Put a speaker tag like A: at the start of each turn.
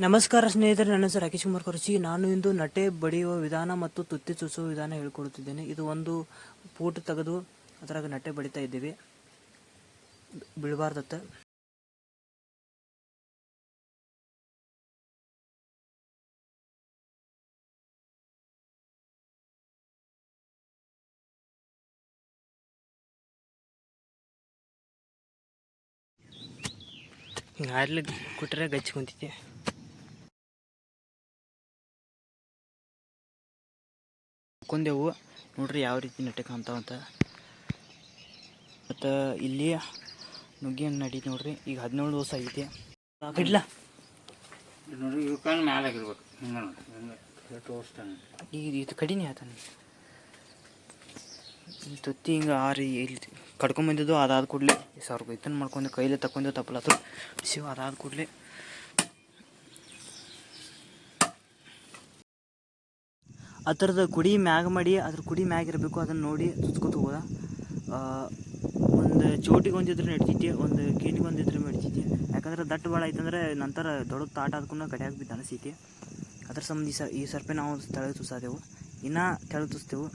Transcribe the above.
A: ನಮಸ್ಕಾರ ಸ್ನೇಹಿತರೆ, ನನ್ನ ಹೆಸರು ರಾಕೇಶ್ ಕುಮಾರ್ ಕೊರಚಿ. ನಾನು ಇಂದು ನಟೆ ಬಡಿಯುವ ವಿಧಾನ ಮತ್ತು ತುತ್ತಿ ಚುಚ್ಚುವ ವಿಧಾನ ಹೇಳಿಕೊಡುತ್ತಿದ್ದೇನೆ. ಇದು ಒಂದು ಪೂಟ್ ತೆಗೆದು ಅದರಾಗ ನಟೆ ಬಡಿತಾ ಇದ್ದೀವಿ, ಬೀಳಬಾರ್ದತ್ತ. ಹಿಂಗೆ ಆರ್ಲಿ ಕೊಟ್ಟರೆ ಗಚ್ಚಿ ಕುಂತೈತಿ. ಹಾಕೊಂಡೆವು ನೋಡ್ರಿ ಯಾವ ರೀತಿ ನಟೆ ಕಾಣ್ತಾವಂತ. ಮತ್ತು ಇಲ್ಲಿ ನುಗ್ಗಿ ಹಣ್ಣು ನಡೀತಿ ನೋಡ್ರಿ. ಈಗ 17 ದಿವಸ ಆಗೈತಿ. ಇಡ್ಲ
B: ನೋಡ್ರಿ ಇವ್ಕಂಡು ಮ್ಯಾಲೆ ಆಗಿರ್ಬೇಕು. ಹಿಂಗೆ ನೋಡಿ ತೋರಿಸ್ತಾನೆ.
A: ಈಗ ಇದು ಕಡಿಮೆ ಆಯ್ತಾನೆ. ಇಲ್ಲಿ ತುತ್ತಿ ಹಿಂಗೆ ಆರಿ ಇಲ್ಲಿ ಕಡ್ಕೊಂಬಂದಿದ್ದು ಅದಾದ ಕೂಡಲೇ ಸಾವಿರ ಇದನ್ನು ಮಾಡ್ಕೊಂಡು ಕೈಲೇ ತಗೊಂಡು ತಪ್ಪಲತ್ತು ಶಿವ. ಅದಾದ ಕೂಡಲೇ ಆ ಥರದ ಕುಡಿ ಮ್ಯಾಗ ಮಾಡಿ ಅದ್ರ ಕುಡಿ ಮ್ಯಾಗ ಇರಬೇಕು. ಅದನ್ನು ನೋಡಿ ಚುಚ್ಕೊತ ಹೋಗೋದ. ಒಂದು ಚೋಟಿಗೆ ಒಂದಿದ್ರೆ ನಡ್ತೈತಿ, ಒಂದು ಕೇಣಿಗೆ ಒಂದಿದ್ರೆ ನಡ್ತೈತಿ. ಯಾಕಂದ್ರೆ ದಟ್ಟು ಭಾಳ ಐತಂದ್ರೆ ನಂತರ ದೊಡ್ಡ ತಾಟ ಅದಕ್ಕೂ ಗಡಿಯಾಗಿ ಬಿದ್ದು ಅನಿಸೈತಿ. ಅದ್ರ ಸಂಬಂಧ ಈ ಸರ್ಪೆ ನಾವು ತೆಳಗೆ ತುಸಾದೆವು. ಇನ್ನೂ ತೆಳಗೆ ತುಸ್ತೇವೆ.